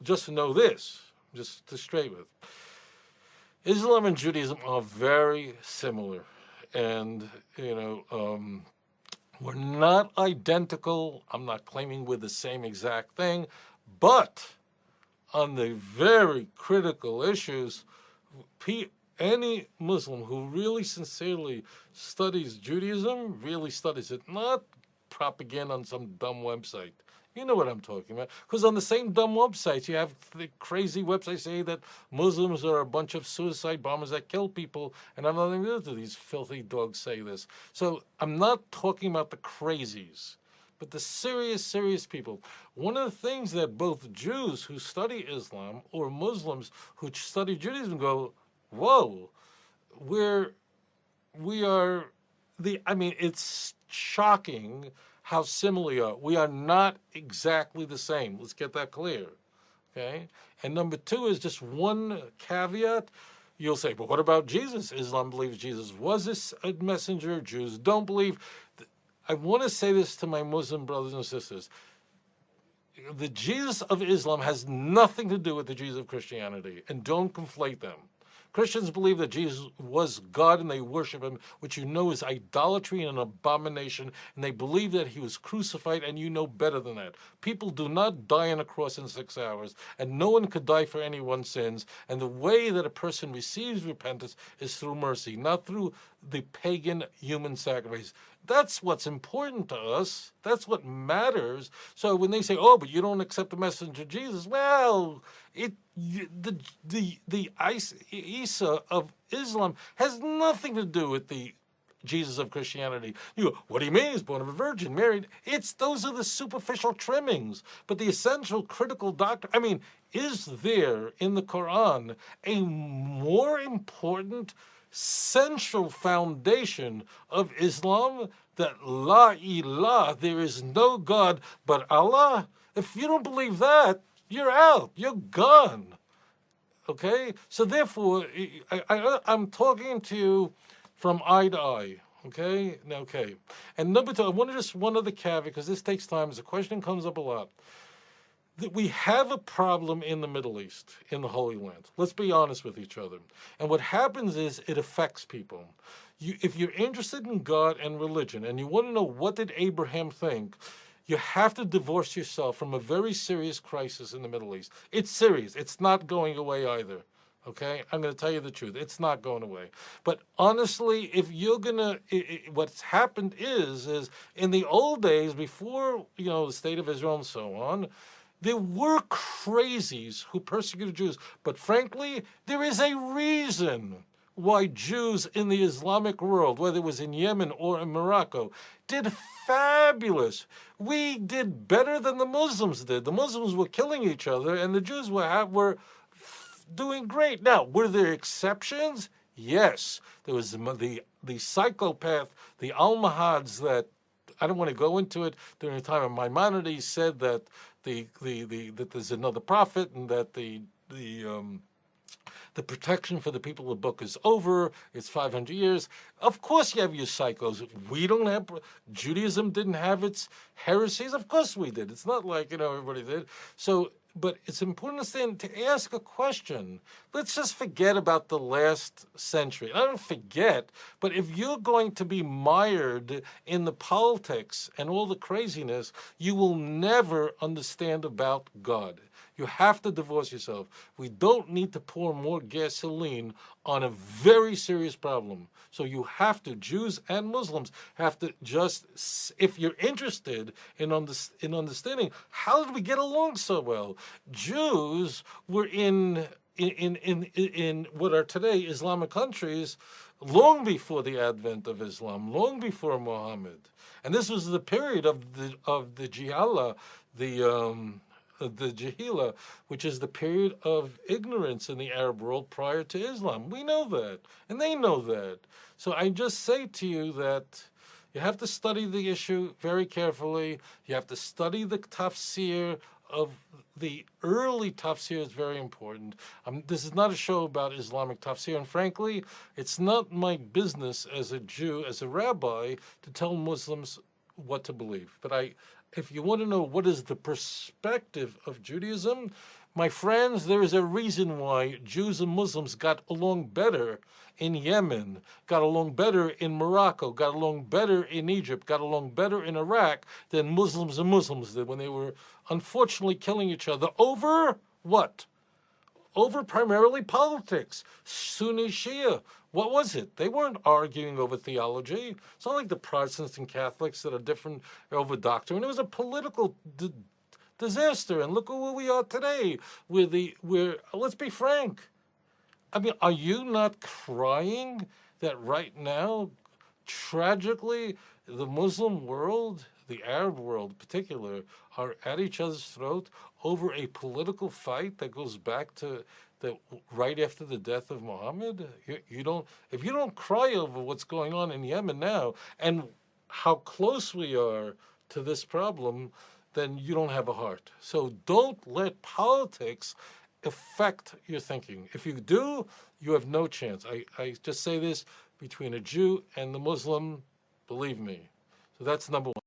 just know this, just to straight with. Islam and Judaism are very similar. And, we're not identical. I'm not claiming we're the same exact thing. But on the very critical issues, any Muslim who really sincerely studies Judaism really studies it, not propaganda on some dumb website. You know what I'm talking about. Because on the same dumb websites, you have the crazy websites saying that Muslims are a bunch of suicide bombers that kill people, and I'm not even to these filthy dogs say this. So I'm not talking about the crazies, but the serious, serious people. One of the things that both Jews who study Islam or Muslims who study Judaism go, whoa, it's shocking how similar we are. We are not exactly the same. Let's get that clear, okay? And number two is just one caveat. You'll say, but what about Jesus? Islam believes Jesus was a messenger. Jews don't believe. I want to say this to my Muslim brothers and sisters. The Jesus of Islam has nothing to do with the Jesus of Christianity, and don't conflate them. Christians believe that Jesus was God and they worship him, which you know is idolatry and an abomination, and they believe that he was crucified, and you know better than that. People do not die on a cross in 6 hours, and no one could die for anyone's sins, and the way that a person receives repentance is through mercy, not through the pagan human sacrifice. That's what's important to us. That's what matters. So when they say, "Oh, but you don't accept the message of Jesus," well, the Isa of Islam has nothing to do with the Jesus of Christianity. You go, what do you mean? He's born of a virgin, married. Those are the superficial trimmings. But the essential critical doctrine, is there in the Quran a more important central foundation of Islam, that la ilah, there is no God but Allah? If you don't believe that, you're out. You're gone. Okay? So therefore, I'm talking to you from eye to eye. Okay? Okay. And number two, I want to just one other caveat, because this takes time. As a question comes up a lot. That we have a problem in the Middle East, in the Holy Land. Let's be honest with each other. And what happens is it affects people. If you're interested in God and religion, and you want to know what did Abraham think, you have to divorce yourself from a very serious crisis in the Middle East. It's serious. It's not going away either. Okay? I'm going to tell you the truth. It's not going away. But honestly, if you're going to, what's happened is in the old days, before, the state of Israel and so on, there were crazies who persecuted Jews. But frankly, there is a reason why Jews in the Islamic world, whether it was in Yemen or in Morocco, did fabulous. We did better than the Muslims did. The Muslims were killing each other, and the Jews were doing great. Now, were there exceptions? Yes. There was the psychopath, the Almohads that, I don't want to go into it, during the time of Maimonides said that that there's another prophet, and that the protection for the people of the book is over. It's 500 years. Of course you have your psychos. We don't have, Judaism didn't have its heresies. Of course we did. It's not like, everybody did. So, but it's important to ask a question. Let's just forget about the last century. I don't forget, but if you're going to be mired in the politics and all the craziness, you will never understand about God. You have to divorce yourself. We don't need to pour more gasoline on a very serious problem. So you have to, Jews and Muslims have to just, if you're interested in understanding, how did we get along so well? Jews were in what are today Islamic countries long before the advent of Islam, long before Muhammad. And this was the period of the Jihala, the Jahila, which is the period of ignorance in the Arab world prior to Islam. We know that, and they know that. So I just say to you that you have to study the issue very carefully. You have to study the tafsir of the early tafsir is very important. This is not a show about Islamic tafsir, and frankly, it's not my business as a Jew, as a rabbi, to tell Muslims what to believe. But if you want to know what is the perspective of Judaism, My friends, there is a reason why Jews and Muslims got along better in Yemen, got along better in Morocco, got along better in Egypt, got along better in Iraq than Muslims and Muslims did when they were unfortunately killing each other over what? Over primarily politics. Sunni Shia. What was it? They weren't arguing over theology. It's not like the Protestants and Catholics that are different over doctrine. It was a political disaster. And look at where we are today. Let's be frank. I mean, are you not crying that right now, tragically, the Muslim world, the Arab world in particular, are at each other's throat over a political fight that goes back to right after the death of Muhammad? If you don't cry over what's going on in Yemen now and how close we are to this problem, then you don't have a heart. So don't let politics affect your thinking. If you do, you have no chance. I just say this, between a Jew and the Muslim, believe me. So that's number one.